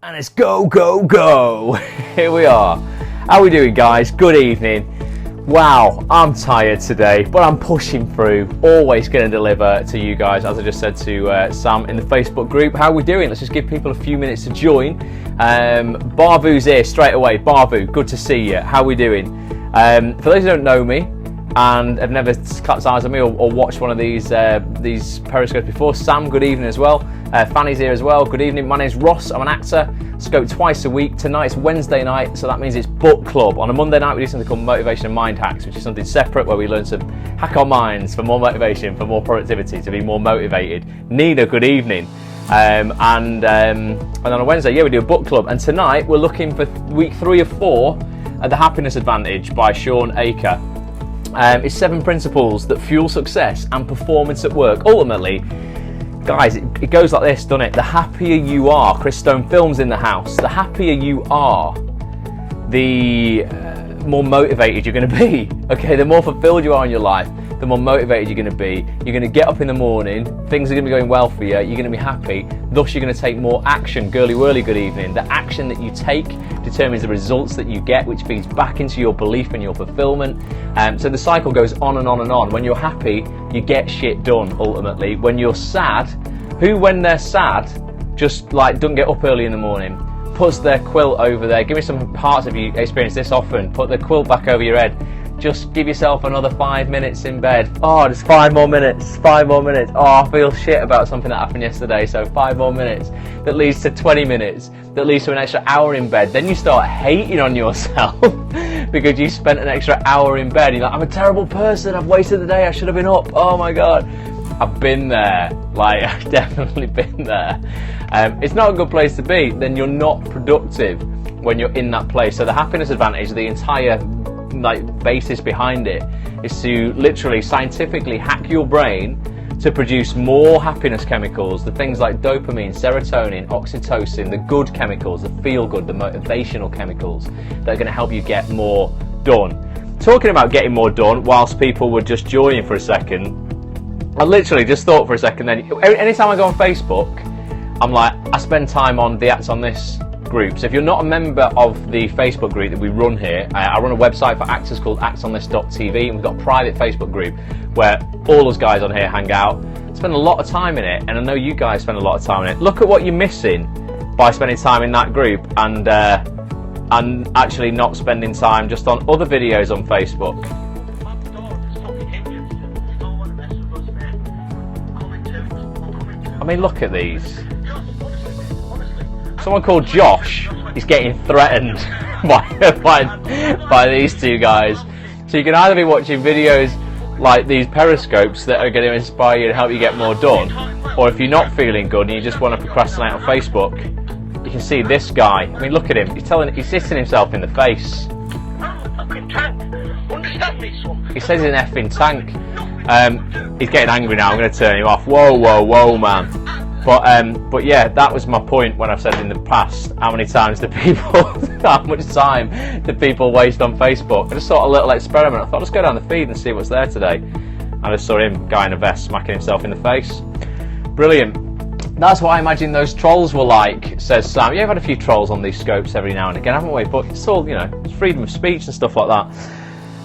And it's go, go, go. Here we are. How are we doing, guys? Good evening. Wow, I'm tired today, but I'm pushing through. Always going to deliver to you guys, as I just said to Sam in the Facebook group. How are we doing? Let's just give people a few minutes to join. Barbu's here straight away. Barbu, good to see you. How are we doing? For those who don't know me and have never clapped eyes on me or watched one of these Periscopes before, Sam, good evening as well. Fanny's here as well. Good evening. My name's Ross. I'm an actor. Scope twice a week. Tonight's Wednesday night, so that means it's book club. On a Monday night, we do something called Motivation and Mind Hacks, which is something separate where we learn to hack our minds for more motivation, for more productivity, to be more motivated. Nina, good evening. And on a Wednesday, yeah, we do a book club. And tonight, we're looking for week 3 of 4 at The Happiness Advantage by Shawn Achor. It's 7 principles that fuel success and performance at work. Ultimately, guys, it goes like this, doesn't it? The happier you are, Chris Stone Films in the house, the happier you are, the more motivated you're going to be. Okay, the more fulfilled you are in your life, the more motivated you're going to be. You're going to get up in the morning, things are going to be going well for you, you're going to be happy, thus you're going to take more action. Girly whirly, good evening. The action that you take determines the results that you get, which feeds back into your belief and your fulfillment. So the cycle goes on and on and on. When you're happy, you get shit done, ultimately. When you're sad, who when they're sad just like doesn't get up early in the morning, puts their quilt over there? Give me some parts of you experience this often. Put the quilt back over your head. Just give yourself another 5 minutes in bed. Oh, just 5 more minutes, 5 more minutes. Oh, I feel shit about something that happened yesterday, so 5 more minutes. That leads to 20 minutes. That leads to an extra hour in bed. Then you start hating on yourself because you spent an extra hour in bed. You're like, I'm a terrible person. I've wasted the day. I should have been up. Oh my God. I've been there. Like, I've definitely been there. It's not a good place to be. Then you're not productive when you're in that place. So the happiness advantage, the entire basis behind it, is to literally scientifically hack your brain to produce more happiness chemicals, the things like dopamine, serotonin, oxytocin, the good chemicals, the feel good, the motivational chemicals that are going to help you get more done. Talking about getting more done, whilst people were just joining for a second, I literally just thought for a second then, anytime I go on Facebook, I'm like, I spend time on the Acts on This group. So if you're not a member of the Facebook group that we run here, I run a website for actors called actsonthis.tv, and we've got a private Facebook group where all us guys on here hang out, spend a lot of time in it, and I know you guys spend a lot of time in it. Look at what you're missing by spending time in that group and actually not spending time just on other videos on Facebook. I mean, look at these. Someone called Josh is getting threatened by these two guys. So you can either be watching videos like these Periscopes that are going to inspire you and help you get more done, or if you're not feeling good and you just want to procrastinate on Facebook, you can see this guy. I mean, look at him. He's hitting himself in the face. He says he's an effing tank. He's getting angry now. I'm going to turn him off. Whoa, whoa, whoa, man. But yeah, that was my point when I've said in the past, how much time do people waste on Facebook? I just thought a little experiment. I thought, let's go down the feed and see what's there today. And I saw him, guy in a vest, smacking himself in the face. Brilliant. That's what I imagine those trolls were like, says Sam. Yeah, I've had a few trolls on these scopes every now and again, haven't we? But it's all, it's freedom of speech and stuff like that.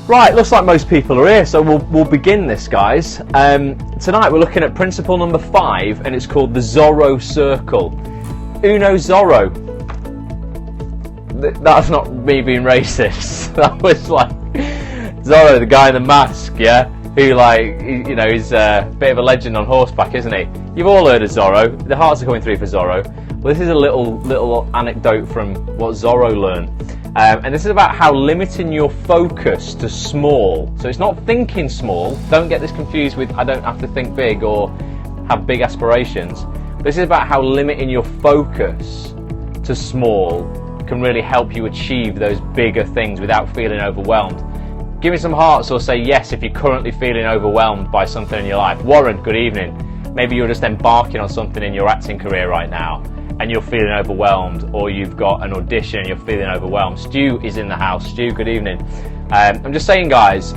Right, looks like most people are here, so we'll begin this, guys. Tonight we're looking at principle number 5, and it's called the Zorro Circle. Who knows Zorro? That's not me being racist. That was like Zorro, the guy in the mask, yeah? Who, he's a bit of a legend on horseback, isn't he? You've all heard of Zorro. The hearts are coming through for Zorro. Well, this is a little anecdote from what Zorro learned. And this is about how limiting your focus to small, so it's not thinking small, don't get this confused with I don't have to think big or have big aspirations. This is about how limiting your focus to small can really help you achieve those bigger things without feeling overwhelmed. Give me some hearts or say yes if you're currently feeling overwhelmed by something in your life. Warren, good evening. Maybe you're just embarking on something in your acting career right now and you're feeling overwhelmed, or you've got an audition and you're feeling overwhelmed. Stu is in the house. Stu, good evening. I'm just saying, guys,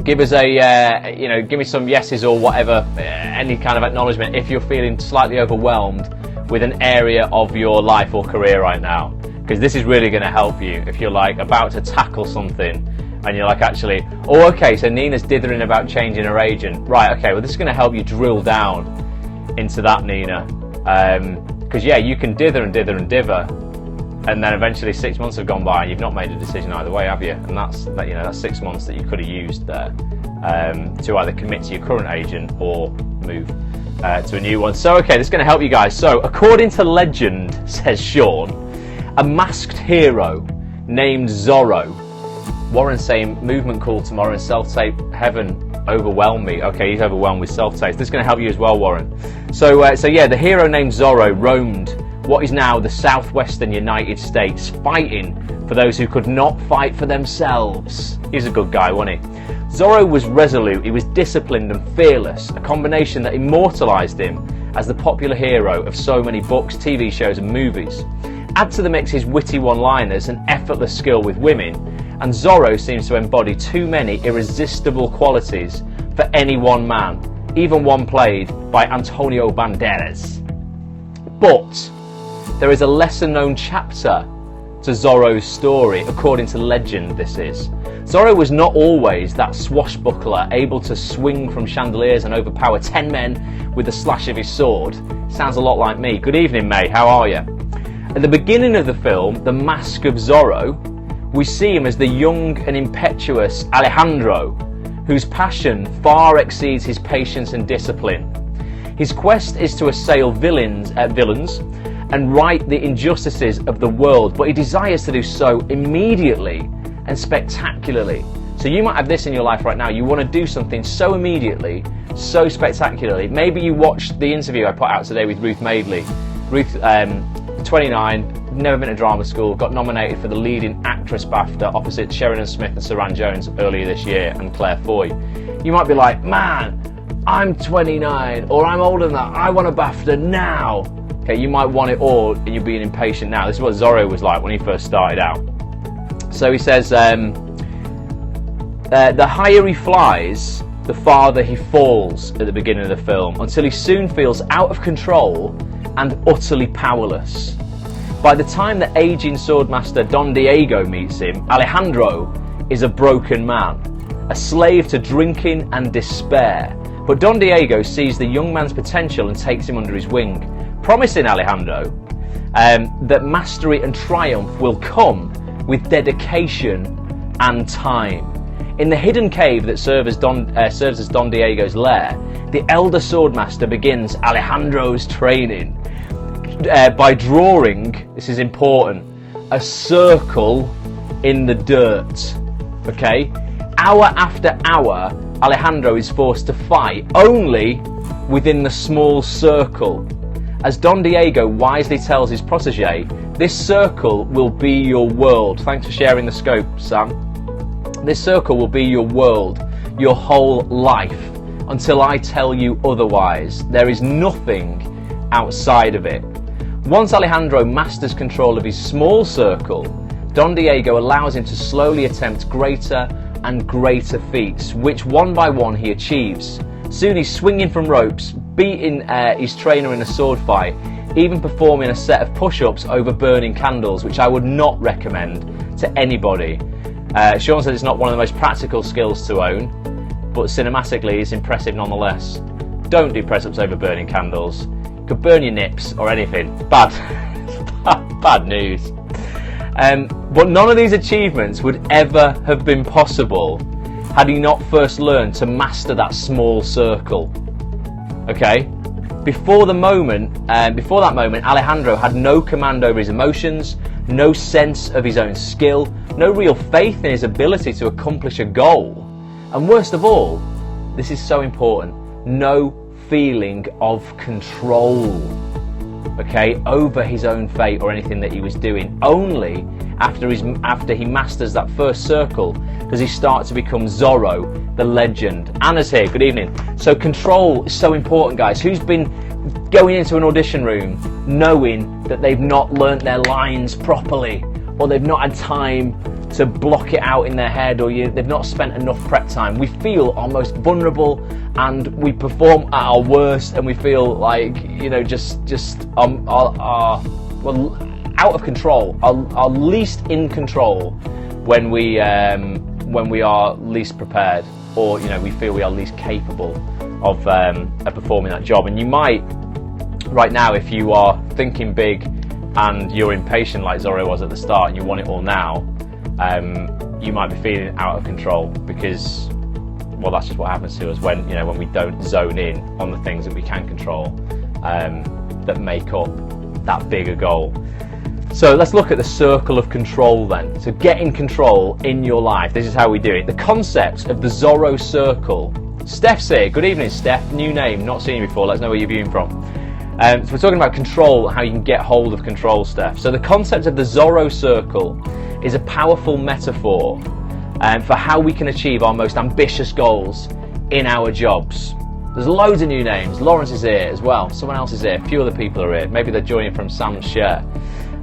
give us a, give me some yeses or whatever, any kind of acknowledgement if you're feeling slightly overwhelmed with an area of your life or career right now, because this is really going to help you if you're like about to tackle something and you're like, actually, oh okay, so Nina's dithering about changing her agent, right, okay, well this is going to help you drill down into that, Nina, because yeah, you can dither and dither and diver, and then eventually 6 months have gone by and you've not made a decision either way, have you? And that's 6 months that you could have used there to either commit to your current agent or move to a new one. So okay, this is going to help you guys. So according to legend, says Shawn, a masked hero named Zorro. Warren's saying movement call tomorrow and self-tape heaven overwhelm me. Okay, he's overwhelmed with self-tapes. This is going to help you as well, Warren. So yeah, the hero named Zorro roamed what is now the southwestern United States, fighting for those who could not fight for themselves. He's a good guy, wasn't he? Zorro was resolute, he was disciplined and fearless, a combination that immortalised him as the popular hero of so many books, TV shows and movies. Add to the mix his witty one-liners and effortless skill with women, and Zorro seems to embody too many irresistible qualities for any one man, even one played by Antonio Banderas. But there is a lesser-known chapter to Zorro's story, according to legend this is. Zorro was not always that swashbuckler able to swing from chandeliers and overpower 10 men with the slash of his sword. Sounds a lot like me. Good evening, May, how are you? At the beginning of the film, The Mask of Zorro, we see him as the young and impetuous Alejandro, whose passion far exceeds his patience and discipline. His quest is to assail villains and right the injustices of the world, but he desires to do so immediately and spectacularly. So you might have this in your life right now. You want to do something so immediately, so spectacularly. Maybe you watched the interview I put out today with Ruth Madeley. Ruth, 29, never been to drama school, got nominated for the leading actress BAFTA opposite Sheridan Smith and Saran Jones earlier this year, and Claire Foy. You might be like, man, I'm 29, or I'm older than that, I want a BAFTA now. Okay, you might want it all and you're being impatient now. This is what Zorro was like when he first started out. So he says, the higher he flies, the farther he falls at the beginning of the film, until he soon feels out of control and utterly powerless. By the time the aging swordmaster Don Diego meets him, Alejandro is a broken man, a slave to drinking and despair. But Don Diego sees the young man's potential and takes him under his wing, promising Alejandro that mastery and triumph will come with dedication and time. In the hidden cave that serves as Don Diego's lair, the elder swordmaster begins Alejandro's training by drawing, this is important, a circle in the dirt. Okay? Hour after hour, Alejandro is forced to fight only within the small circle. As Don Diego wisely tells his protege, this circle will be your world. Thanks for sharing the scope, Sam. This circle will be your world, your whole life, until I tell you otherwise. There is nothing outside of it. Once Alejandro masters control of his small circle, Don Diego allows him to slowly attempt greater and greater feats, which one by one he achieves. Soon he's swinging from ropes, beating his trainer in a sword fight, even performing a set of push-ups over burning candles, which I would not recommend to anybody. Shawn said it's not one of the most practical skills to own, but cinematically it's impressive nonetheless. Don't do press-ups over burning candles. You could burn your nips or anything. Bad news. But none of these achievements would ever have been possible had he not first learned to master that small circle. Okay? Before that moment, Alejandro had no command over his emotions, no sense of his own skill, no real faith in his ability to accomplish a goal. And worst of all, this is so important, no feeling of control, okay, over his own fate or anything that he was doing. Only after he masters that first circle does he start to become Zorro, the legend. Anna's here, good evening. So control is so important, guys. Who's been going into an audition room knowing that they've not learnt their lines properly, or they've not had time to block it out in their head, or they've not spent enough prep time. We feel our most vulnerable, and we perform at our worst, and we feel like, you know, well, out of control, our least in control when we are least prepared, or, you know, we feel we are least capable of performing that job. And you might, right now, if you are thinking big and you're impatient like Zorro was at the start, and you want it all now, you might be feeling out of control, because, well, that's just what happens to us when we don't zone in on the things that we can control, that make up that bigger goal. So let's look at the circle of control then. So getting control in your life. This is how we do it. The concept of the Zorro circle. Steph's here. Good evening, Steph. New name, not seen you before. Let's know where you're viewing from. So we're talking about control, how you can get hold of control, Steph. So the concept of the Zorro circle is a powerful metaphor for how we can achieve our most ambitious goals in our jobs. There's loads of new names. Lawrence is here as well. Someone else is here. A few other people are here. Maybe they're joining from Sam's share.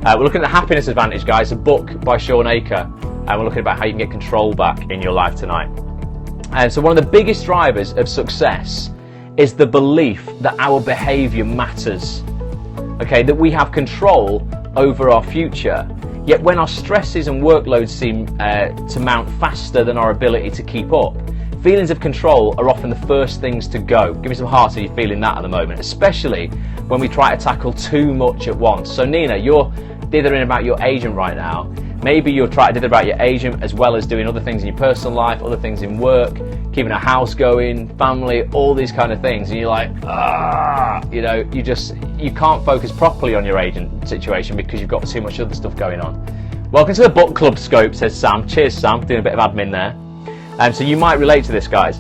We're looking at the Happiness Advantage, guys, a book by Shawn Achor, and we're looking about how you can get control back in your life tonight. And so one of the biggest drivers of success is the belief that our behaviour matters. Okay, that we have control over our future. Yet when our stresses and workloads seem to mount faster than our ability to keep up, feelings of control are often the first things to go. Give me some hearts if you're feeling that at the moment, especially when we try to tackle too much at once. So Nina, you're dithering about your agent right now. Maybe you're trying to dither about your agent as well as doing other things in your personal life, other things in work, keeping a house going, family, all these kind of things. And you're like, you can't focus properly on your agent situation because you've got too much other stuff going on. Welcome to the book club scope, says Sam. Cheers, Sam, doing a bit of admin there. So you might relate to this, guys.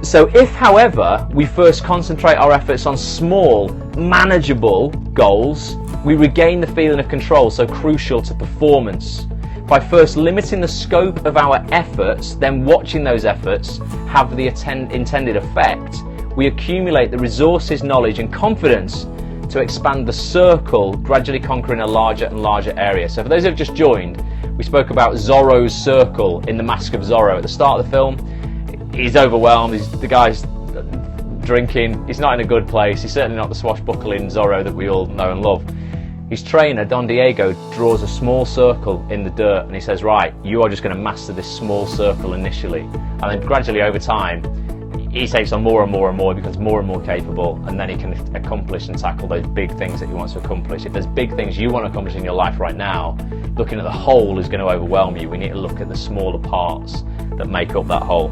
So if, however, we first concentrate our efforts on small, manageable goals, we regain the feeling of control so crucial to performance. By first limiting the scope of our efforts, then watching those efforts have the intended effect, we accumulate the resources, knowledge and confidence to expand the circle, gradually conquering a larger and larger area. So for those who have just joined, we spoke about Zorro's circle in the Mask of Zorro. At the start of the film, he's overwhelmed, the guy's drinking, he's not in a good place, he's certainly not the swashbuckling Zorro that we all know and love. His trainer, Don Diego, draws a small circle in the dirt and he says, right, you are just going to master this small circle initially. And then gradually over time, he takes on more and more and more, he becomes more and more capable, and then he can accomplish and tackle those big things that he wants to accomplish. If there's big things you want to accomplish in your life right now, looking at the whole is going to overwhelm you. We need to look at the smaller parts that make up that whole.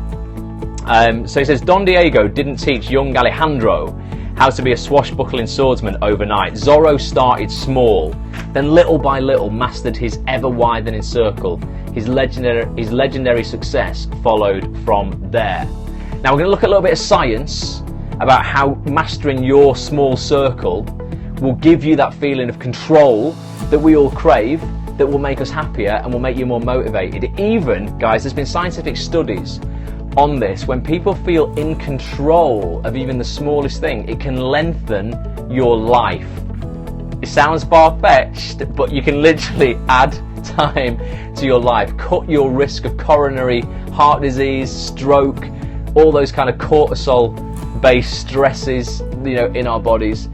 So he says, Don Diego didn't teach young Alejandro how to be a swashbuckling swordsman overnight. Zorro started small, then little by little mastered his ever-widening circle. His legendary success followed from there. Now we're going to look at a little bit of science about how mastering your small circle will give you that feeling of control that we all crave, that will make us happier and will make you more motivated. Even, guys, there's been scientific studies on this. When people feel in control of even the smallest thing, it can lengthen your life. It sounds far-fetched, but you can literally add time to your life, cut your risk of coronary heart disease, stroke, all those kind of cortisol-based stresses, in our bodies,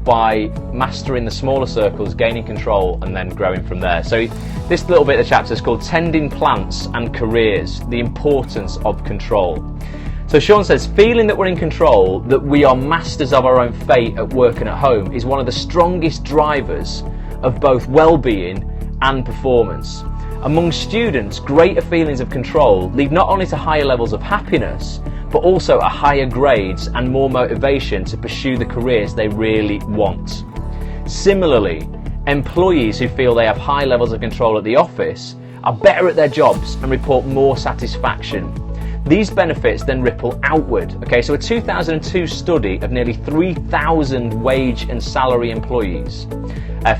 by mastering the smaller circles, gaining control, and then growing from there. So this little bit of the chapter is called Tending Plants and Careers, the Importance of Control. So Shawn says, feeling that we're in control, that we are masters of our own fate at work and at home, is one of the strongest drivers of both well-being and performance. Among students, greater feelings of control lead not only to higher levels of happiness, but also a higher grades and more motivation to pursue the careers they really want. Similarly, employees who feel they have high levels of control at the office are better at their jobs and report more satisfaction. These benefits then ripple outward. Okay, so a 2002 study of nearly 3,000 wage and salary employees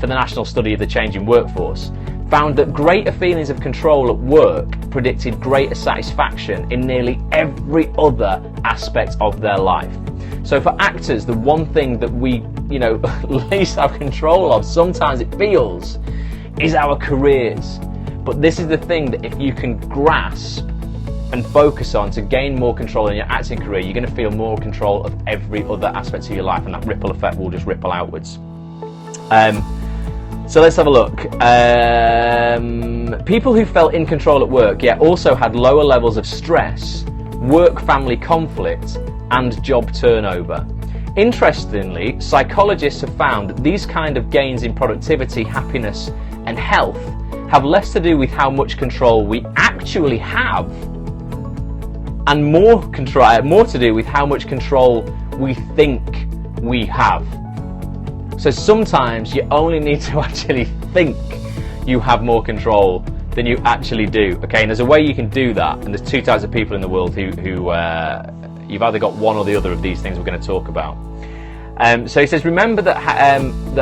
for the National Study of the Changing Workforce found that greater feelings of control at work predicted greater satisfaction in nearly every other aspect of their life. So for actors, the one thing that we, least have control of, sometimes it feels, is our careers. But this is the thing that if you can grasp and focus on to gain more control in your acting career, you're going to feel more control of every other aspect of your life, and that ripple effect will just ripple outwards. So let's have a look. People who felt in control at work, also had lower levels of stress, work-family conflict, and job turnover. Interestingly, psychologists have found that these kind of gains in productivity, happiness, and health have less to do with how much control we actually have, and more to do with how much control we think we have. So sometimes you only need to actually think you have more control than you actually do. Okay, and there's a way you can do that, and there's two types of people in the world who you've either got one or the other of these things we're going to talk about. So he says, remember that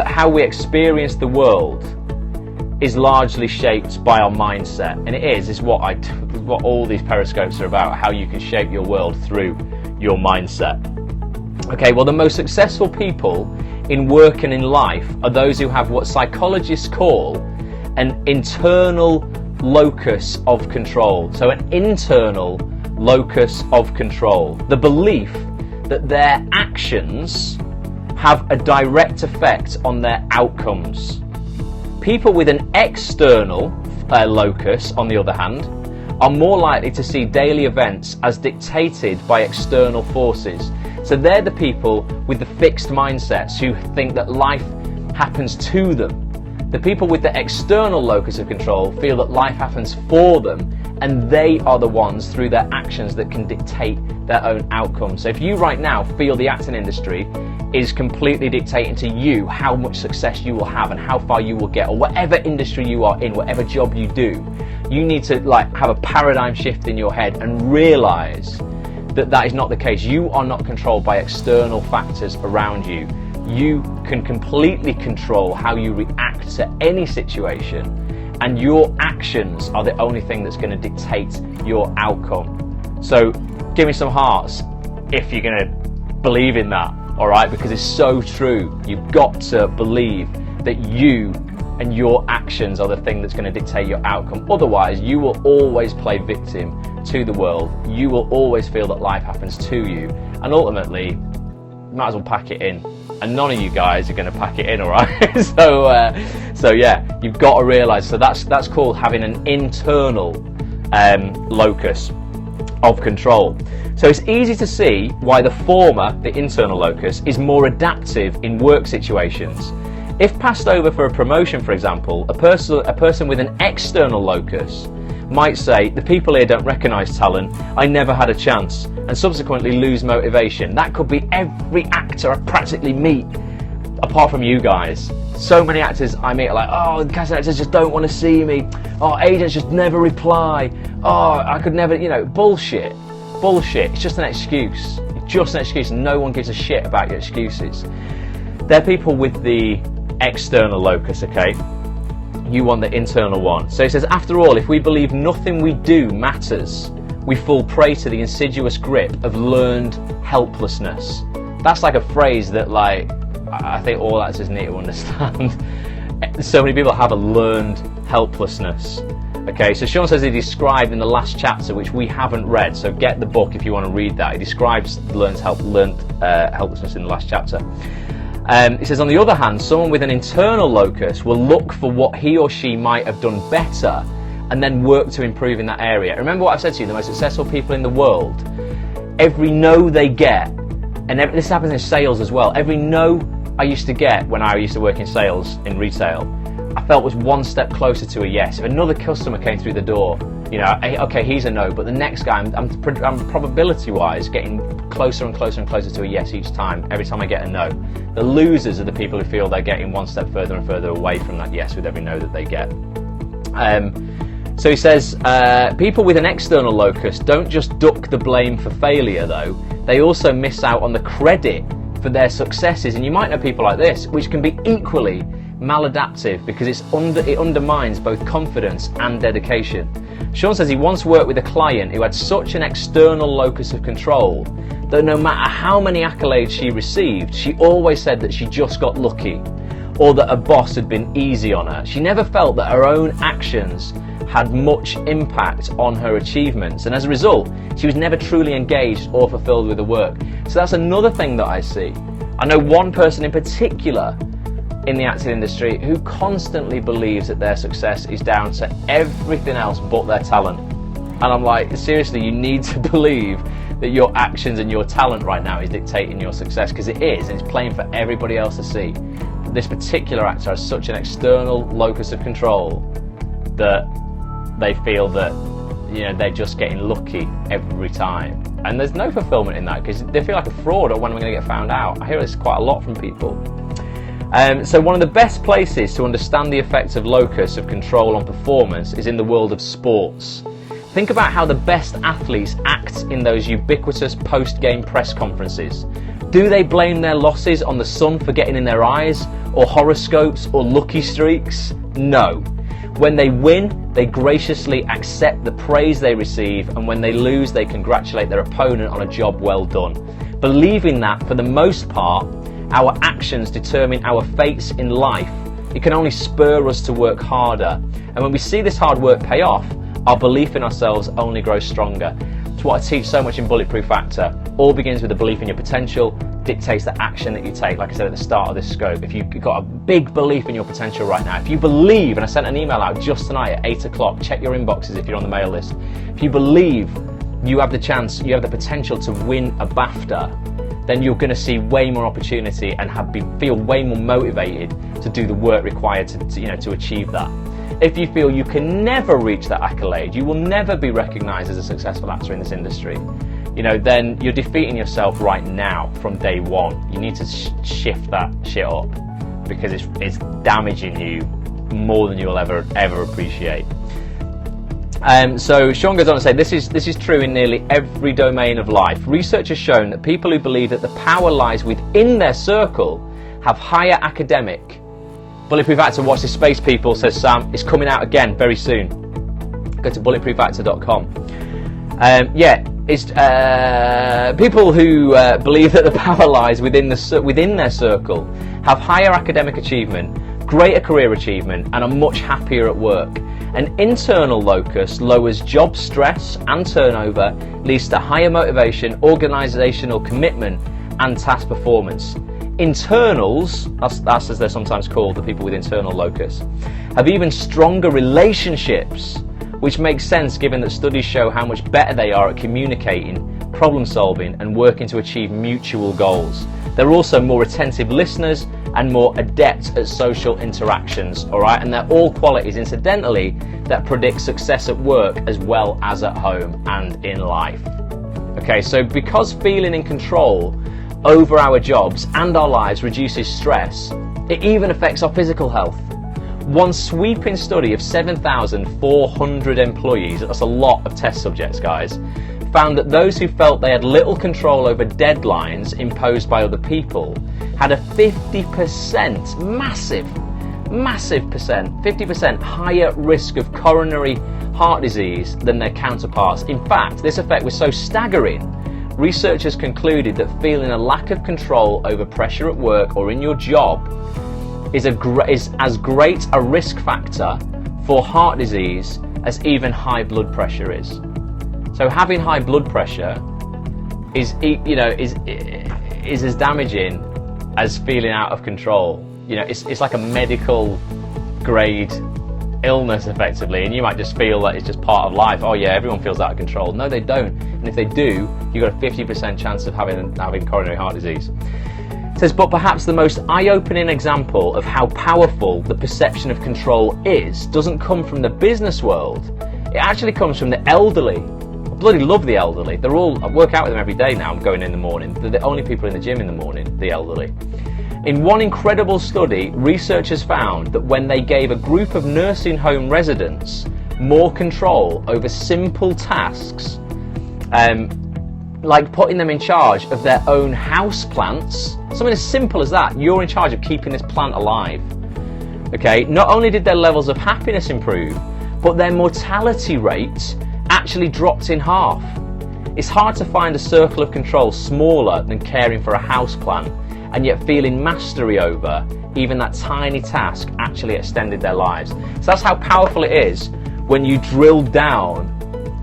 how we experience the world is largely shaped by our mindset, and it is what all these periscopes are about, how you can shape your world through your mindset. Okay, well, the most successful people in work and in life are those who have what psychologists call an internal locus of control. So an internal locus of control. The belief that their actions have a direct effect on their outcomes. People with an external locus, on the other hand, are more likely to see daily events as dictated by external forces. So they're the people with the fixed mindsets who think that life happens to them. The people with the external locus of control feel that life happens for them, and they are the ones through their actions that can dictate their own outcomes. So if you right now feel the acting industry is completely dictating to you how much success you will have and how far you will get, or whatever industry you are in, whatever job you do, you need to have a paradigm shift in your head and realize that is not the case. You are not controlled by external factors around you. You can completely control how you react to any situation, and your actions are the only thing that's going to dictate your outcome. So give me some hearts if you're going to believe in that, all right? Because it's so true. You've got to believe that you and your actions are the thing that's going to dictate your outcome. Otherwise, you will always play victim to the world. You will always feel that life happens to you, and ultimately, you might as well pack it in. And none of you guys are going to pack it in, all right? So yeah, you've got to realise. So that's called having an internal locus of control. So it's easy to see why the former, the internal locus, is more adaptive in work situations. If passed over for a promotion, for example, a person with an external locus might say, the people here don't recognise talent, I never had a chance, and subsequently lose motivation. That could be every actor I practically meet, apart from you guys. So many actors I meet are like, oh, the casting actors just don't want to see me. Oh, agents just never reply. Oh, I could never, bullshit. Bullshit. It's just an excuse. It's just an excuse, and no one gives a shit about your excuses. They're people with the external locus, okay? You want the internal one. So he says, after all, if we believe nothing we do matters, we fall prey to the insidious grip of learned helplessness. That's like a phrase that, I think all actors need to understand. So many people have a learned helplessness. Okay, so Shawn says he described in the last chapter, which we haven't read, so get the book if you want to read that. He describes learned helplessness in the last chapter. He says, on the other hand, someone with an internal locus will look for what he or she might have done better and then work to improve in that area. Remember what I've said to you, the most successful people in the world, every no they get, and this happens in sales as well, every no I used to get when I used to work in sales, in retail, I felt was one step closer to a yes. If another customer came through the door, okay, he's a no, but the next guy, I'm probability-wise getting closer and closer and closer to a yes each time, every time I get a no. The losers are the people who feel they're getting one step further and further away from that yes with every no that they get. So he says, people with an external locus don't just duck the blame for failure, though. They also miss out on the credit for their successes. And you might know people like this, which can be equally maladaptive because it undermines both confidence and dedication. Shawn says he once worked with a client who had such an external locus of control that no matter how many accolades she received, she always said that she just got lucky, or that a boss had been easy on her. She never felt that her own actions had much impact on her achievements, and as a result she was never truly engaged or fulfilled with the work. So that's another thing that I see. I know one person in particular in the acting industry who constantly believes that their success is down to everything else but their talent. And I'm like, seriously, you need to believe that your actions and your talent right now is dictating your success, because it is, and it's plain for everybody else to see. This particular actor has such an external locus of control that they feel that, you know, they're just getting lucky every time. And there's no fulfillment in that, because they feel like a fraud, or when am I going to get found out? I hear this quite a lot from people. So one of the best places to understand the effects of locus of control on performance is in the world of sports. Think about how the best athletes act in those ubiquitous post-game press conferences. Do they blame their losses on the sun for getting in their eyes, or horoscopes, or lucky streaks? No. When they win, they graciously accept the praise they receive, and when they lose, they congratulate their opponent on a job well done. Believing that, for the most part, our actions determine our fates in life, it can only spur us to work harder. And when we see this hard work pay off, our belief in ourselves only grows stronger. It's what I teach so much in Bulletproof Actor. All begins with a belief in your potential, dictates the action that you take, like I said at the start of this scope. If you've got a big belief in your potential right now, if you believe, and I sent an email out just tonight at 8 o'clock, check your inboxes if you're on the mail list. If you believe you have the chance, you have the potential to win a BAFTA, then you're going to see way more opportunity and feel way more motivated to do the work required to achieve that. If you feel you can never reach that accolade, you will never be recognised as a successful actor in this industry, then you're defeating yourself right now from day one. You need to shift that shit up, because it's damaging you more than you'll ever appreciate. So Shawn goes on to say, this is true in nearly every domain of life. Research has shown that people who believe that the power lies within their circle have higher academic. Bulletproof Actor, watch this space, people, says Sam. It's coming out again very soon. Go to bulletproofactor.com. It's people who believe that the power lies within their circle have higher academic achievement, greater career achievement, and are much happier at work. An internal locus lowers job stress and turnover, leads to higher motivation, organisational commitment, and task performance. Internals, that's as they're sometimes called, the people with internal locus, have even stronger relationships, which makes sense given that studies show how much better they are at communicating, problem solving, and working to achieve mutual goals. They're also more attentive listeners and more adept at social interactions, alright? And they're all qualities, incidentally, that predict success at work as well as at home and in life. Okay, so because feeling in control over our jobs and our lives reduces stress, it even affects our physical health. One sweeping study of 7,400 employees, that's a lot of test subjects, guys, found that those who felt they had little control over deadlines imposed by other people had a 50%, massive percent, 50% higher risk of coronary heart disease than their counterparts. In fact, this effect was so staggering, researchers concluded that feeling a lack of control over pressure at work or in your job is as great a risk factor for heart disease as even high blood pressure is. So having high blood pressure is as damaging as feeling out of control. It's like a medical grade illness effectively, and you might just feel that it's just part of life. Oh yeah, everyone feels out of control. No, they don't. And if they do, you've got a 50% chance of having coronary heart disease. It says, but perhaps the most eye-opening example of how powerful the perception of control is doesn't come from the business world. It actually comes from the elderly. I bloody love the elderly. I work out with them every day now. I'm going in the morning. They're the only people in the gym in the morning, the elderly. In one incredible study, researchers found that when they gave a group of nursing home residents more control over simple tasks, like putting them in charge of their own house plants, something as simple as that, you're in charge of keeping this plant alive. Okay, not only did their levels of happiness improve, but their mortality rate actually dropped in half. It's hard to find a circle of control smaller than caring for a house plant, and yet feeling mastery over even that tiny task actually extended their lives. So that's how powerful it is when you drill down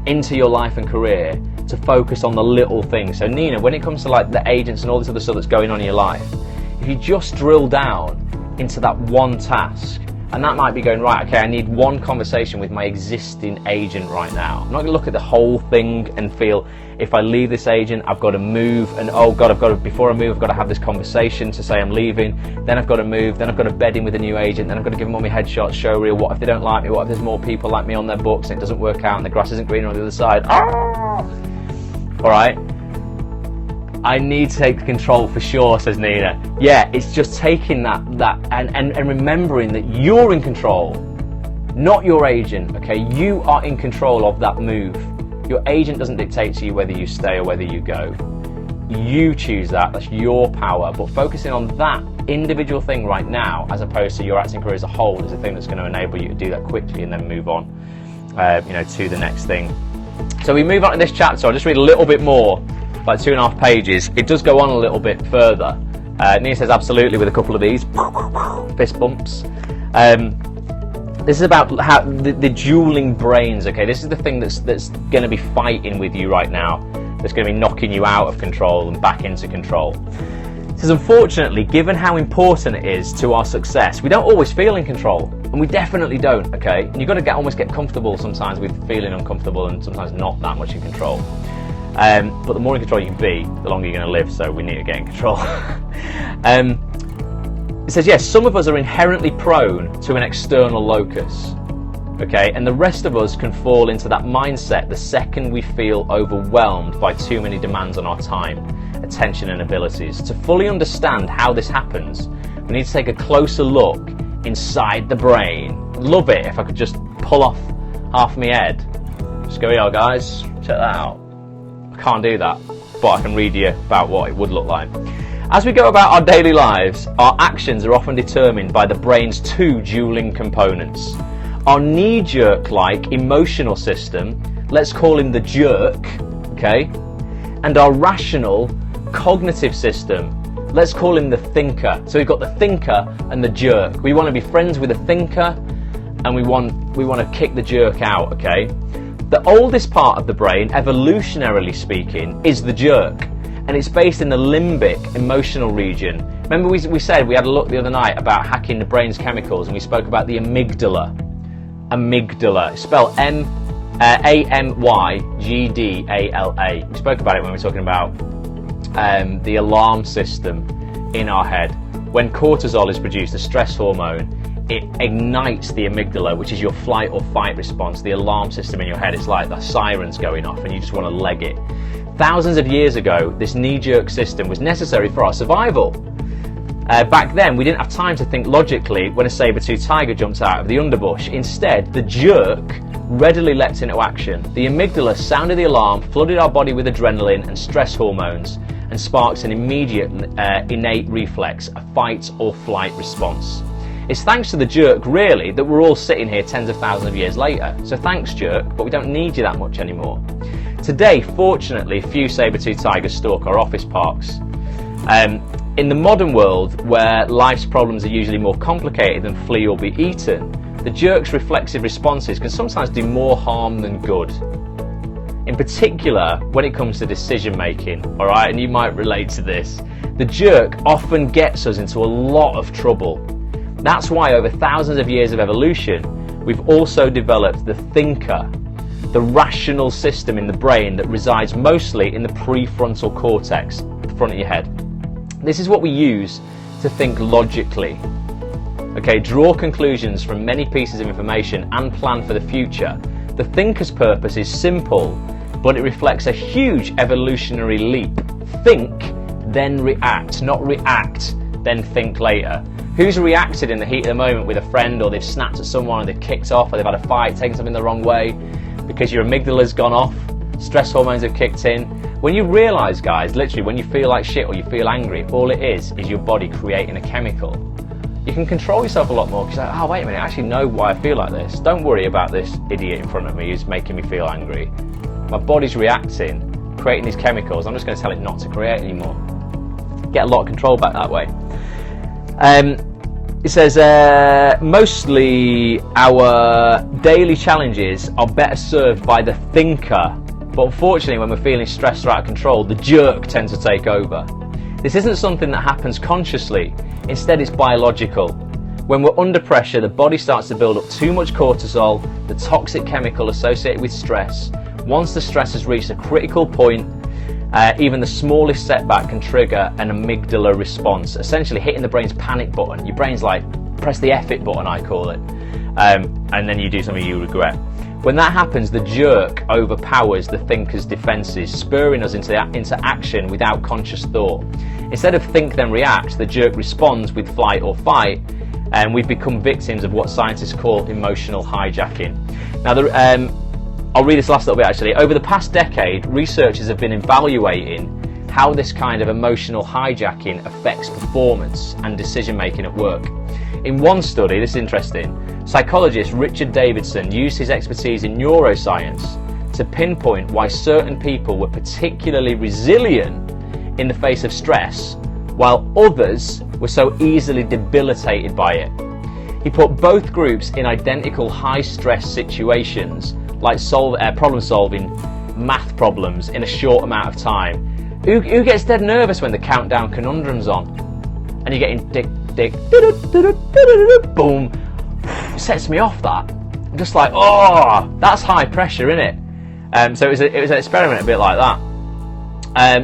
into your life and career to focus on the little things. So Nina, when it comes to like the agents and all this other stuff that's going on in your life, if you just drill down into that one task, and that might be going, right, okay, I need one conversation with my existing agent right now. I'm not going to look at the whole thing and feel, if I leave this agent, I've got to move, and oh God, before I move, I've got to have this conversation to say I'm leaving, then I've got to move, then I've got to bed in with a new agent, then I've got to give them all my headshots, show reel, what if they don't like me, what if there's more people like me on their books and it doesn't work out and the grass isn't greener on the other side. Alright, I need to take control for sure, says Nina. Yeah, it's just taking that and remembering that you're in control, not your agent, okay? You are in control of that move. Your agent doesn't dictate to you whether you stay or whether you go. You choose that, that's your power, but focusing on that individual thing right now, as opposed to your acting career as a whole, is the thing that's going to enable you to do that quickly and then move on, to the next thing. So we move on to this chapter. I'll just read a little bit more, like 2.5 pages. It does go on a little bit further. Nina says absolutely with a couple of these fist bumps. This is about how the dueling brains. Okay, this is the thing that's going to be fighting with you right now. That's going to be knocking you out of control and back into control. It says, unfortunately, given how important it is to our success, we don't always feel in control, and we definitely don't. Okay, and you've got to almost get comfortable sometimes with feeling uncomfortable and sometimes not that much in control. But the more in control you can be, the longer you're going to live, so we need to get in control. It says, yes, some of us are inherently prone to an external locus, okay, and the rest of us can fall into that mindset the second we feel overwhelmed by too many demands on our time, attention and abilities. To fully understand how this happens, we need to take a closer look inside the brain. I'd love it if I could just pull off half my head. Just go, yeah, guys, check that out. I can't do that, but I can read you about what it would look like. As we go about our daily lives, our actions are often determined by the brain's two dueling components. Our knee-jerk-like emotional system, let's call him the jerk, okay? And our rational cognitive system, let's call him the thinker. So we've got the thinker and the jerk. We want to be friends with the thinker, and we want to kick the jerk out, okay? The oldest part of the brain, evolutionarily speaking, is the jerk. And it's based in the limbic emotional region. Remember we said we had a look the other night about hacking the brain's chemicals, and we spoke about the amygdala. Amygdala, spelled A-M-Y-G-D-A-L-A. We spoke about it when we were talking about the alarm system in our head. When cortisol is produced, the stress hormone, it ignites the amygdala, which is your flight or fight response, the alarm system in your head. It's like the sirens going off and you just want to leg it. Thousands of years ago, this knee-jerk system was necessary for our survival. Back then, we didn't have time to think logically when a saber-toothed tiger jumped out of the underbush. Instead, the jerk readily leapt into action. The amygdala sounded the alarm, flooded our body with adrenaline and stress hormones, and sparks an immediate innate reflex, a fight or flight response. It's thanks to the jerk, really, that we're all sitting here tens of thousands of years later. So thanks, jerk, but we don't need you that much anymore. Today, fortunately, few saber-toothed tigers stalk our office parks. In the modern world, where life's problems are usually more complicated than flee or be eaten, the jerk's reflexive responses can sometimes do more harm than good. In particular, when it comes to decision making, alright, and you might relate to this, the jerk often gets us into a lot of trouble. That's why over thousands of years of evolution, we've also developed the thinker, the rational system in the brain that resides mostly in the prefrontal cortex, the front of your head. This is what we use to think logically. Okay, draw conclusions from many pieces of information and plan for the future. The thinker's purpose is simple, but it reflects a huge evolutionary leap. Think, then react, not react, then think later. Who's reacted in the heat of the moment with a friend, or they've snapped at someone, or they've kicked off, or they've had a fight, taken something the wrong way, because your amygdala's gone off, stress hormones have kicked in. When you realise, guys, literally when you feel like shit or you feel angry, all it is your body creating a chemical. You can control yourself a lot more because you're like, oh wait a minute, I actually know why I feel like this. Don't worry about this idiot in front of me who's making me feel angry. My body's reacting, creating these chemicals. I'm just going to tell it not to create anymore. Get a lot of control back that way. It says, mostly our daily challenges are better served by the thinker, but unfortunately when we're feeling stressed or out of control, the jerk tends to take over. This isn't something that happens consciously, instead it's biological. When we're under pressure, the body starts to build up too much cortisol, the toxic chemical associated with stress. Once the stress has reached a critical point, even the smallest setback can trigger an amygdala response, essentially hitting the brain's panic button. Your brain's like, press the F it button, I call it, and then you do something you regret. When that happens, the jerk overpowers the thinker's defenses, spurring us into action without conscious thought. Instead of think then react, the jerk responds with flight or fight, and we've become victims of what scientists call emotional hijacking. Now, I'll read this last little bit actually. Over the past decade, researchers have been evaluating how this kind of emotional hijacking affects performance and decision making at work. In one study, this is interesting, psychologist Richard Davidson used his expertise in neuroscience to pinpoint why certain people were particularly resilient in the face of stress, while others were so easily debilitated by it. He put both groups in identical high-stress situations, like problem-solving math problems in a short amount of time. Who gets dead nervous when the countdown conundrum's on? And you're getting dick, boom. It sets me off, that. I'm just like, oh, that's high pressure, innit? So it was an experiment a bit like that.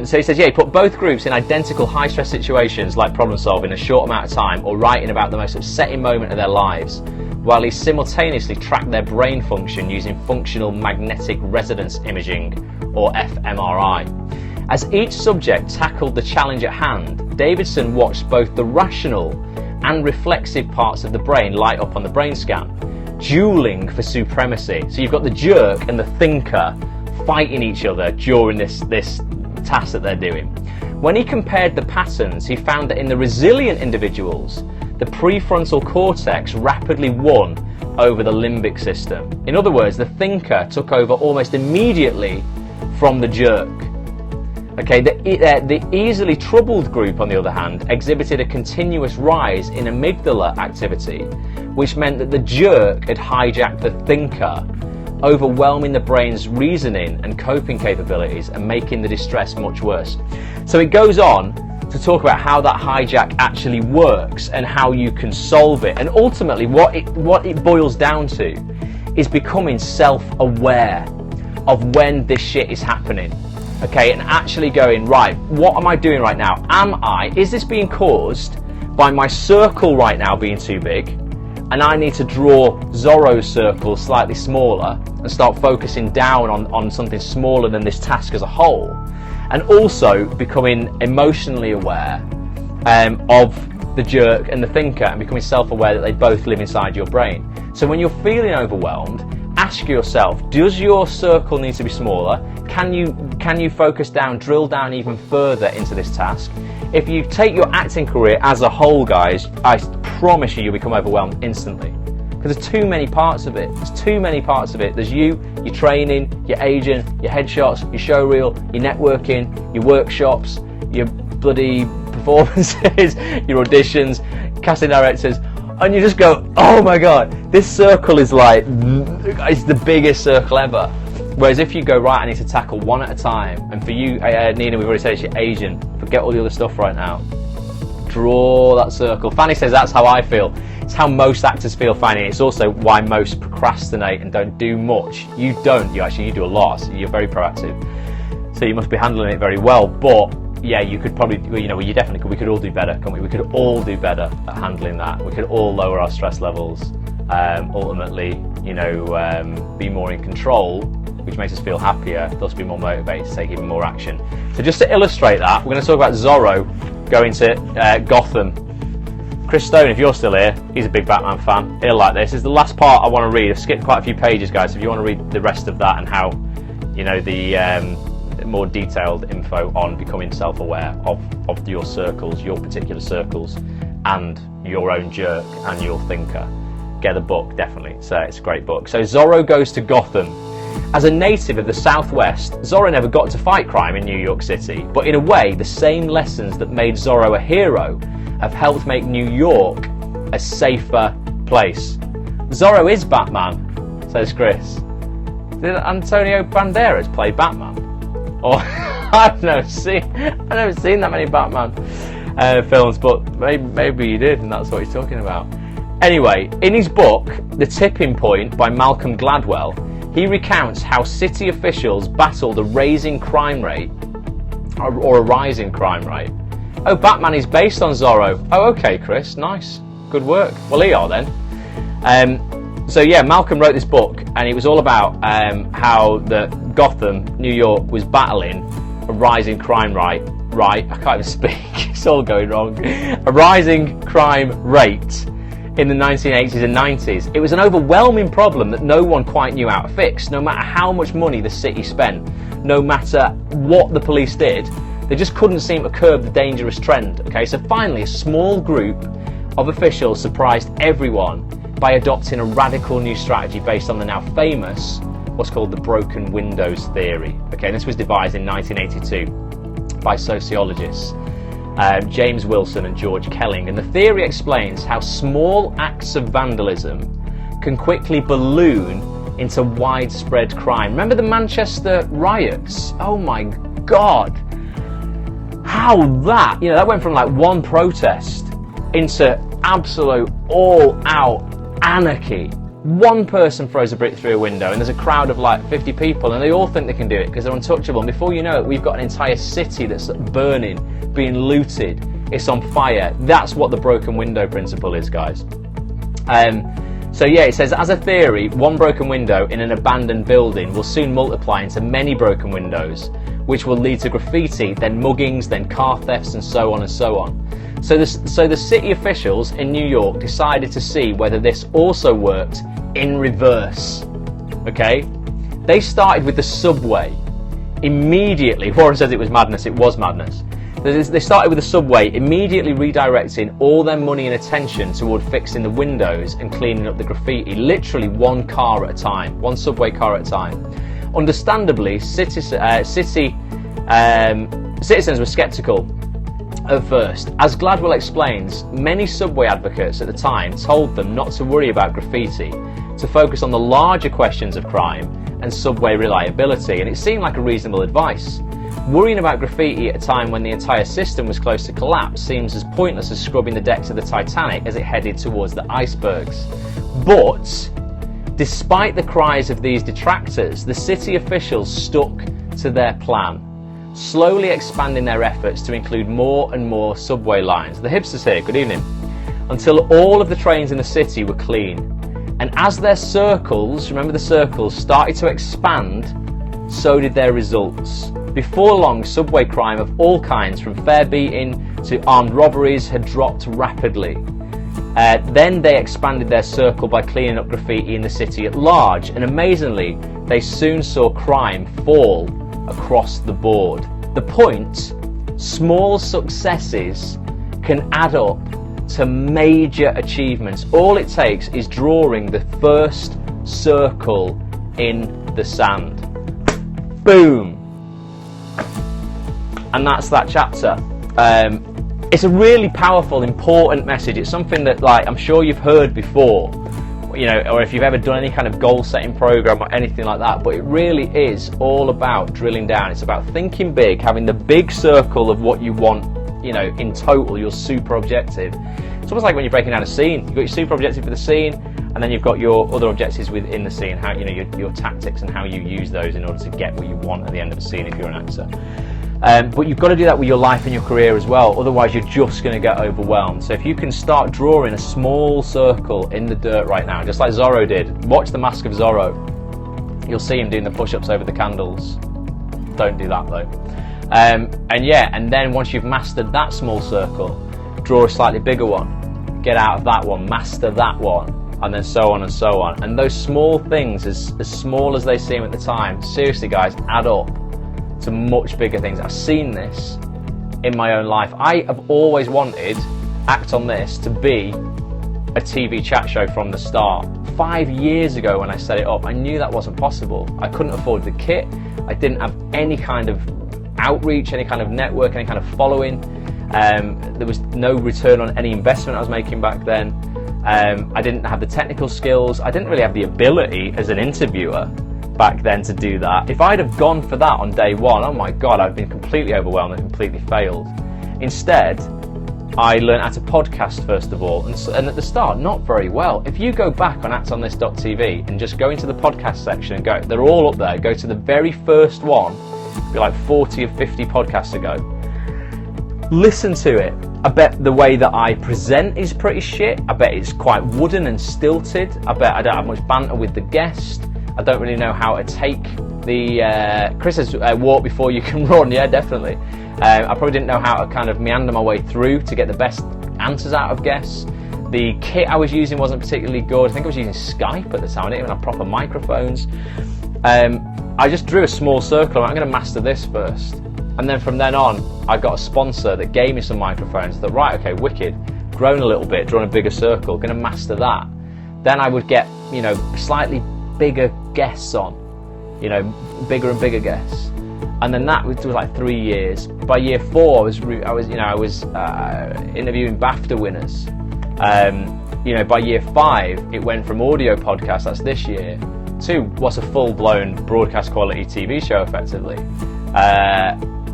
So he says, yeah, he put both groups in identical high-stress situations like problem-solving in a short amount of time or writing about the most upsetting moment of their lives, while he simultaneously tracked their brain function using functional magnetic resonance imaging, or fMRI. As each subject tackled the challenge at hand, Davidson watched both the rational and reflexive parts of the brain light up on the brain scan, dueling for supremacy. So you've got the jerk and the thinker fighting each other during this task that they're doing. When he compared the patterns, he found that in the resilient individuals, the prefrontal cortex rapidly won over the limbic system. In other words, the thinker took over almost immediately from the jerk. Okay, the easily troubled group, on the other hand, exhibited a continuous rise in amygdala activity, which meant that the jerk had hijacked the thinker, overwhelming the brain's reasoning and coping capabilities and making the distress much worse. So it goes on to talk about how that hijack actually works and how you can solve it. And ultimately what it boils down to is becoming self-aware of when this shit is happening. Okay, and actually going, right, what am I doing right now? Is this being caused by my circle right now being too big? And I need to draw Zorro's circle slightly smaller and start focusing down on something smaller than this task as a whole. And also becoming emotionally aware of the jerk and the thinker, and becoming self-aware that they both live inside your brain. So when you're feeling overwhelmed, ask yourself, does your circle need to be smaller? Can you focus down, drill down even further into this task? If you take your acting career as a whole, guys, I promise you'll become overwhelmed instantly. Because there's too many parts of it. There's too many parts of it. There's you, your training, your agent, your headshots, your show reel, your networking, your workshops, your bloody performances, your auditions, casting directors, and you just go, oh my god, this circle is like, it's the biggest circle ever. Whereas if you go, right, I need to tackle one at a time, and for you, Nina, we've already said it's your agent, forget all the other stuff right now. Draw that circle. Fanny says that's how I feel. It's how most actors feel, Fanny. It's also why most procrastinate and don't do much. You don't, you do a lot, so you're very proactive. So you must be handling it very well, but yeah, you could probably, you definitely could. We could all do better, can't we? We could all do better at handling that. We could all lower our stress levels, ultimately, be more in control, which makes us feel happier, thus be more motivated to take even more action. So just to illustrate that, we're going to talk about Zorro going to Gotham. Chris Stone, if you're still here, he's a big Batman fan. He'll like this. This is the last part I want to read. I've skipped quite a few pages, guys. So if you want to read the rest of that and how, the more detailed info on becoming self-aware of your circles, your particular circles, and your own jerk and your thinker, get the book, definitely. So it's a great book. So Zorro goes to Gotham. As a native of the Southwest, Zorro never got to fight crime in New York City, but in a way, the same lessons that made Zorro a hero have helped make New York a safer place. Zorro is Batman, says Chris. Did Antonio Banderas play Batman? Or I've never seen that many Batman films, but maybe he did, and that's what he's talking about. Anyway, in his book, The Tipping Point by Malcolm Gladwell, he recounts how city officials battled a rising crime rate. Oh, Batman is based on Zorro. Oh, okay, Chris, nice, good work. Well, he are then. So yeah, Malcolm wrote this book, and it was all about how the Gotham, New York, was battling a rising crime rate. I can't even speak. It's all going wrong. A rising crime rate in the 1980s and 90s. It was an overwhelming problem that no one quite knew how to fix. No matter how much money the city spent, no matter what the police did, they just couldn't seem to curb the dangerous trend. Okay, so finally, a small group of officials surprised everyone by adopting a radical new strategy based on the now famous, what's called the broken windows theory. Okay, and this was devised in 1982 by sociologists James Wilson and George Kelling, and the theory explains how small acts of vandalism can quickly balloon into widespread crime. Remember the Manchester riots? Oh my God, how that went from like one protest into absolute all-out anarchy. One person throws a brick through a window and there's a crowd of like 50 people, and they all think they can do it because they're untouchable, and before you know it, we've got an entire city that's burning, being looted, it's on fire. That's what the broken window principle is, guys. So yeah, it says, as a theory, one broken window in an abandoned building will soon multiply into many broken windows, which will lead to graffiti, then muggings, then car thefts, and so on and so on. So the city officials in New York decided to see whether this also worked in reverse. Okay? They started with the subway. Immediately, Warren says it was madness, it was madness. They started with the subway, immediately redirecting all their money and attention toward fixing the windows and cleaning up the graffiti, literally one car at a time, one subway car at a time. Understandably, citizens were sceptical at first. As Gladwell explains, many subway advocates at the time told them not to worry about graffiti, to focus on the larger questions of crime and subway reliability, and it seemed like a reasonable advice. Worrying about graffiti at a time when the entire system was close to collapse seems as pointless as scrubbing the decks of the Titanic as it headed towards the icebergs. But despite the cries of these detractors, the city officials stuck to their plan, slowly expanding their efforts to include more and more subway lines. The hipsters here, good evening. Until all of the trains in the city were clean. And as their circles, remember the circles, started to expand, so did their results. Before long, subway crime of all kinds, from fare beating to armed robberies, had dropped rapidly. Then they expanded their circle by cleaning up graffiti in the city at large, and amazingly, they soon saw crime fall across the board. The point, small successes can add up to major achievements. All it takes is drawing the first circle in the sand. Boom! And that's that chapter. It's a really powerful, important message. It's something that, like, I'm sure you've heard before, or if you've ever done any kind of goal-setting program or anything like that, but it really is all about drilling down. It's about thinking big, having the big circle of what you want, in total, your super objective. It's almost like when you're breaking down a scene. You've got your super objective for the scene, and then you've got your other objectives within the scene, how your tactics and how you use those in order to get what you want at the end of a scene if you're an actor. But you've got to do that with your life and your career as well, otherwise you're just going to get overwhelmed. So if you can start drawing a small circle in the dirt right now, just like Zorro did. Watch the Mask of Zorro. You'll see him doing the push-ups over the candles. Don't do that though. And then once you've mastered that small circle, draw a slightly bigger one, get out of that one, master that one, and then so on and so on. And those small things, as small as they seem at the time, seriously guys, add up to much bigger things. I've seen this in my own life. I have always wanted Act on This to be a TV chat show from the start. 5 years ago when I set it up, I knew that wasn't possible. I couldn't afford the kit. I didn't have any kind of outreach, any kind of network, any kind of following. There was no return on any investment I was making back then. I didn't have the technical skills. I didn't really have the ability as an interviewer back then to do that. If I'd have gone for that on day one, oh my God, I'd been completely overwhelmed and completely failed. Instead, I learned how to podcast first of all, and at the start, not very well. If you go back on actonthis.tv and just go into the podcast section and go, they're all up there, go to the very first one, be like 40 or 50 podcasts ago, listen to it. I bet the way that I present is pretty shit. I bet it's quite wooden and stilted. I bet I don't have much banter with the guest. I don't really know how to take the... Chris says, walk before you can run. Yeah, definitely. I probably didn't know how to kind of meander my way through to get the best answers out of guests. The kit I was using wasn't particularly good. I think I was using Skype at the time. I didn't even have proper microphones. I just drew a small circle. I'm going to master this first. And then from then on, I got a sponsor that gave me some microphones. I thought, right, okay, wicked. Grown a little bit, drawn a bigger circle, going to master that. Then I would get, you know, slightly bigger guests on, you know, bigger and bigger guests. And then that was like 3 years. By year 4, I was interviewing BAFTA winners. You know, by year 5, it went from audio podcast, that's this year, to what's a full-blown broadcast quality TV show, effectively.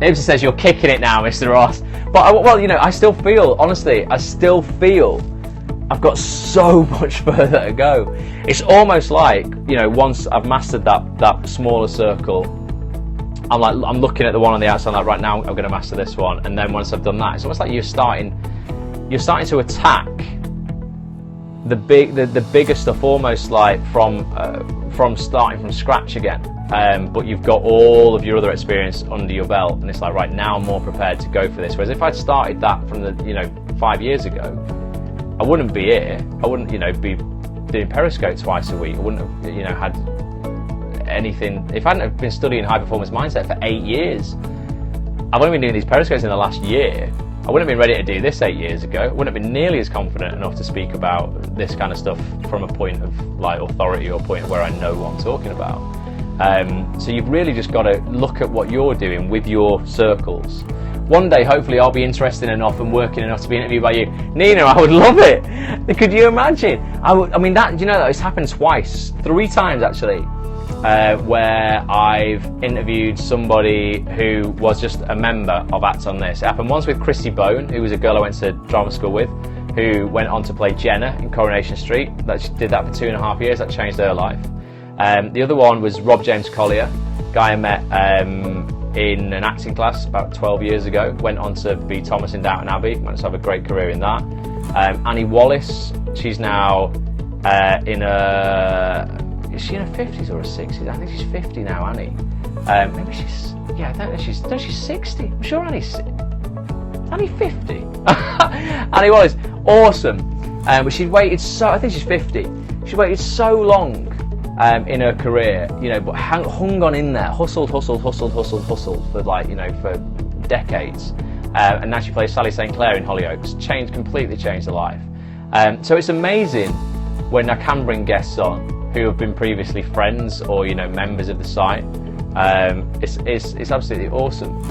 Nibsy says, you're kicking it now, Mr. Ross. But, well, you know, I still feel, honestly, I've got so much further to go. It's almost like, you know, once I've mastered that smaller circle, I'm looking at the one on the outside, like, right now, I'm going to master this one. And then once I've done that, it's almost like you're starting to attack the bigger stuff, almost like from starting from scratch again. But you've got all of your other experience under your belt, and it's like, right now I'm more prepared to go for this. Whereas if I'd started that from 5 years ago, I wouldn't be here. I wouldn't, you know, be doing Periscope twice a week. I wouldn't have, you know, had anything. If I hadn't have been studying high performance mindset for 8 years, I've only been doing these Periscopes in the last year. I wouldn't have been ready to do this 8 years ago. I wouldn't have been nearly as confident enough to speak about this kind of stuff from a point of like authority or point where I know what I'm talking about. So you've really just got to look at what you're doing with your circles. One day, hopefully, I'll be interested enough and working enough to be interviewed by you. Nina, I would love it. Could you imagine? I mean, that, you know, it's happened twice, 3 times actually, where I've interviewed somebody who was just a member of Act On This. It happened once with Chrissy Bone, who was a girl I went to drama school with, who went on to play Jenna in Coronation Street. She did that for 2.5 years. That changed her life. The other one was Rob James Collier, guy I met in an acting class about 12 years ago. Went on to be Thomas in Downton Abbey. Managed to have a great career in that. Annie Wallace, she's now is she in her 50s or her 60s? I think she's 50 now, Annie. Maybe she's, yeah, I don't know, she's 60. I'm sure Annie's 50. Annie Wallace, awesome. But she'd waited I think she's 50. She waited so long in her career, you know, but hung on in there, hustled for like, you know, for decades. And now she plays Sally St. Clair in Hollyoaks. Completely changed her life. So it's amazing when I can bring guests on who have been previously friends or, you know, members of the site. It's absolutely awesome.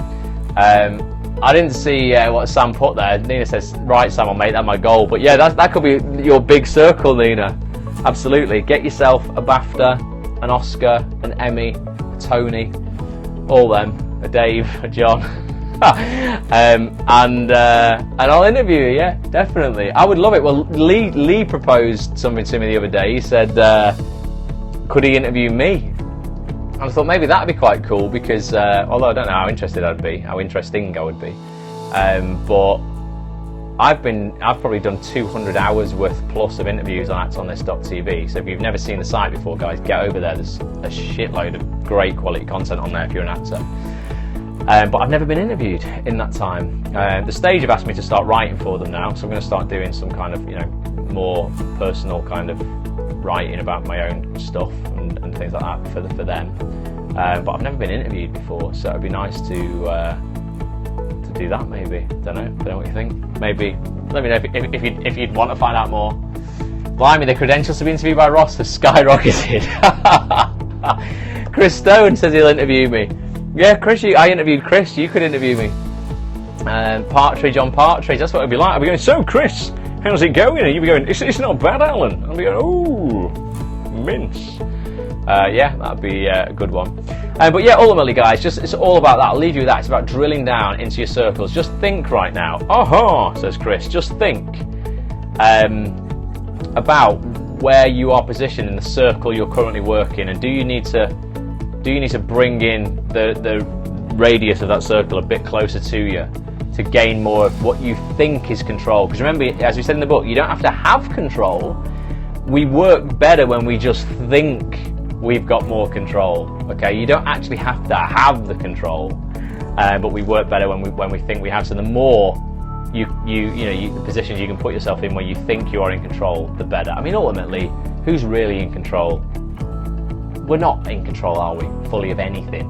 I didn't see what Sam put there. Nina says, right, Sam, I'll make that my goal. But yeah, that could be your big circle, Nina. Absolutely. Get yourself a BAFTA, an Oscar, an Emmy, a Tony, all them, a Dave, a John. And I'll interview you, yeah, definitely. I would love it. Well, Lee proposed something to me the other day. He said, could he interview me? And I thought maybe that'd be quite cool because, although I don't know how interesting I would be, but I've probably done 200 hours worth plus of interviews on actonthis.tv. So if you've never seen the site before, guys, get over there. There's a shitload of great quality content on there if you're an actor. But I've never been interviewed in that time. The stage have asked me to start writing for them now, so I'm going to start doing some kind of, you know, more personal kind of writing about my own stuff and things like that for them. But I've never been interviewed before, so it'd be nice to do that maybe. Don't know what you think. Maybe let me know if you'd want to find out more. Blimey, the credentials to be interviewed by Ross have skyrocketed. Chris Stone says he'll interview me. Yeah, Chris, I interviewed Chris. You could interview me. Partridge on Partridge. That's what it'd be like. I'd be going, so Chris, how's it going? And you'll be going, it's not bad, Alan. I'll be going, ooh, mince. Yeah, that'd be a good one. But yeah, ultimately, guys, it's all about that. I'll leave you with that. It's about drilling down into your circles. Just think right now. Aha, says Chris. Just think about where you are positioned in the circle you're currently working, and do you need to bring in the radius of that circle a bit closer to you to gain more of what you think is control? Because remember, as we said in the book, you don't have to have control. We work better when we just think we've got more control. Okay, you don't actually have to have the control, but we work better when we think we have. So the more the positions you can put yourself in where you think you are in control, the better. I mean, ultimately, who's really in control? We're not in control, are we, fully of anything?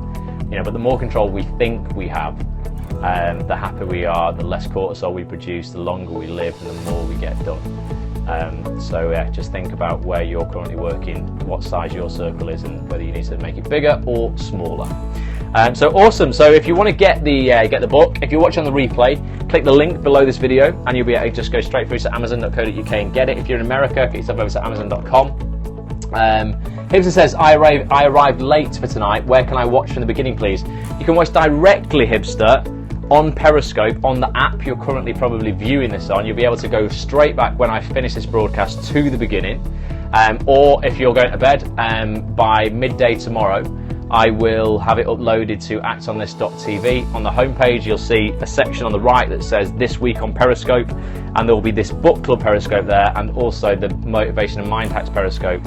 But the more control we think we have, the happier we are, the less cortisol we produce, the longer we live, and the more we get done. So yeah, just think about where you're currently working, what size your circle is, and whether you need to make it bigger or smaller. So awesome. So if you want to get the book, if you're watching on the replay, click the link below this video and you'll be able to just go straight through to amazon.co.uk and get it. If you're in America, get yourself over to amazon.com. Hibster says, I arrived late for tonight. Where can I watch from the beginning, please? You can watch directly, Hibster, on Periscope, on the app you're currently probably viewing this on. You'll be able to go straight back when I finish this broadcast to the beginning. Or if you're going to bed, by midday tomorrow, I will have it uploaded to actonthis.tv. On the homepage, you'll see a section on the right that says This Week on Periscope, and there will be this book club Periscope there, and also the Motivation and Mind Hacks Periscope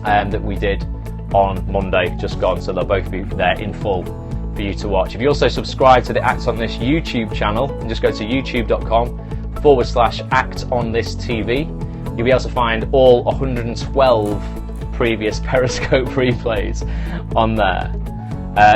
that we did on Monday, just gone. So they'll both be there in full for you to watch. If you also subscribe to the Act On This YouTube channel, and just go to youtube.com/ActOnThisTV, you'll be able to find all 112 previous Periscope replays on there.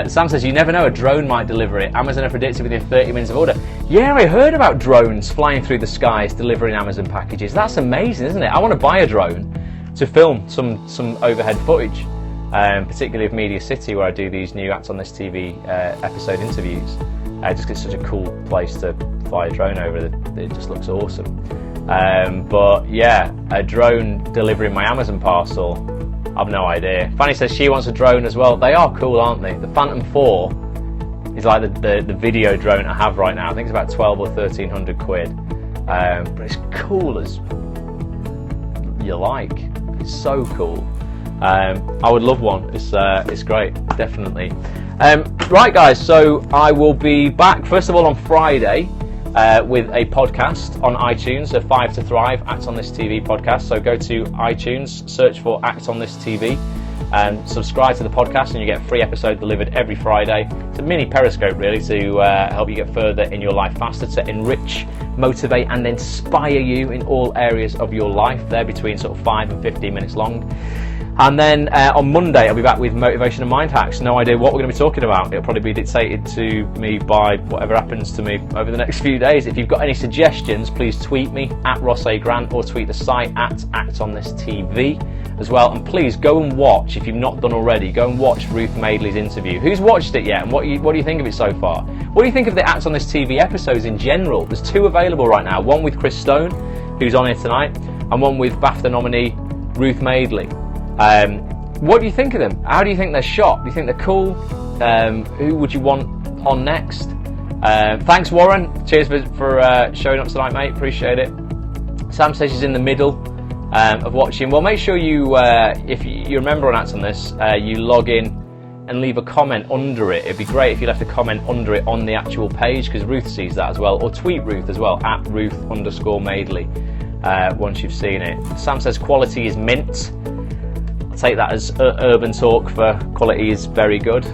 Sam says, you never know, a drone might deliver it. Amazon have predicted within 30 minutes of order. Yeah, I heard about drones flying through the skies delivering Amazon packages. That's amazing, isn't it? I want to buy a drone to film some overhead footage, particularly of Media City, where I do these new Act On This TV episode interviews. Just it's such a cool place to fly a drone over. It just looks awesome. But yeah, a drone delivering my Amazon parcel, I've no idea. Fanny says she wants a drone as well. They are cool, aren't they? The Phantom 4 is like the video drone I have right now. I think it's about 12 or 1300 quid. But it's cool as you like. It's so cool. I would love one. It's great, definitely. Right, guys. So I will be back first of all on Friday with a podcast on iTunes, so 5 to Thrive, Act On This TV podcast. So go to iTunes, search for Act On This TV, and subscribe to the podcast, and you get a free episode delivered every Friday. It's a mini Periscope, really, to help you get further in your life faster, to enrich, motivate, and inspire you in all areas of your life. They're between sort of 5 and 15 minutes long. And then on Monday, I'll be back with Motivation and Mind Hacks. No idea what we're going to be talking about. It'll probably be dictated to me by whatever happens to me over the next few days. If you've got any suggestions, please tweet me at Ross A. Grant, or tweet the site at ActOnThisTV as well. And please go and watch, if you've not done already, go and watch Ruth Madeley's interview. Who's watched it yet, and what do you think of it so far? What do you think of the Act On This TV episodes in general? There's 2 available right now. One with Chris Stone, who's on here tonight, and one with BAFTA nominee Ruth Madeley. What do you think of them? How do you think they're shot? Do you think they're cool? Who would you want on next? Thanks, Warren. Cheers for showing up tonight, mate. Appreciate it. Sam says she's in the middle of watching. Well, make sure you, if you remember on Act On This, you log in and leave a comment under it. It'd be great if you left a comment under it on the actual page, because Ruth sees that as well. Or tweet Ruth as well, at Ruth_Madeley, once you've seen it. Sam says quality is mint. Take that as urban talk for quality is very good.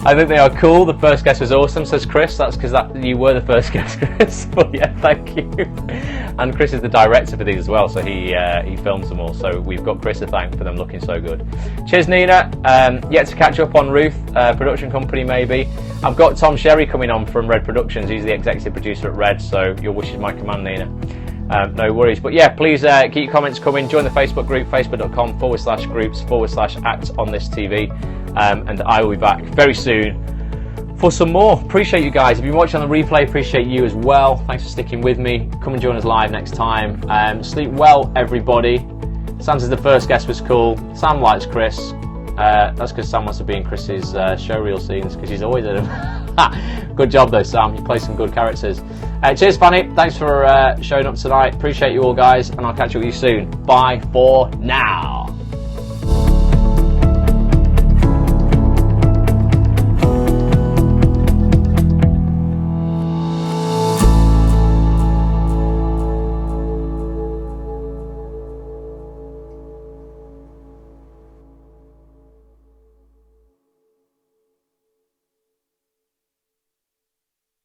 I think they are cool. The first guest was awesome, says Chris. That's because you were the first guest, Chris. But yeah, thank you. And Chris is the director for these as well, so he films them all. So we've got Chris to thank for them looking so good. Cheers, Nina. Yet to catch up on Ruth, production company maybe. I've got Tom Sherry coming on from Red Productions. He's the executive producer at Red, so your wish is my command, Nina. No worries. But yeah, please keep your comments coming. Join the Facebook group, facebook.com/groups/ActOnThisTV. And I will be back very soon for some more. Appreciate you guys. If you're watching on the replay, appreciate you as well. Thanks for sticking with me. Come and join us live next time. Sleep well, everybody. Sam says the first guest was cool. Sam likes Chris. That's because Sam wants to be in Chris's showreel scenes, because he's always in them. Good job though, Sam. You play some good characters. Cheers, Fanny. Thanks for showing up tonight. Appreciate you all, guys, and I'll catch up with you soon. Bye for now.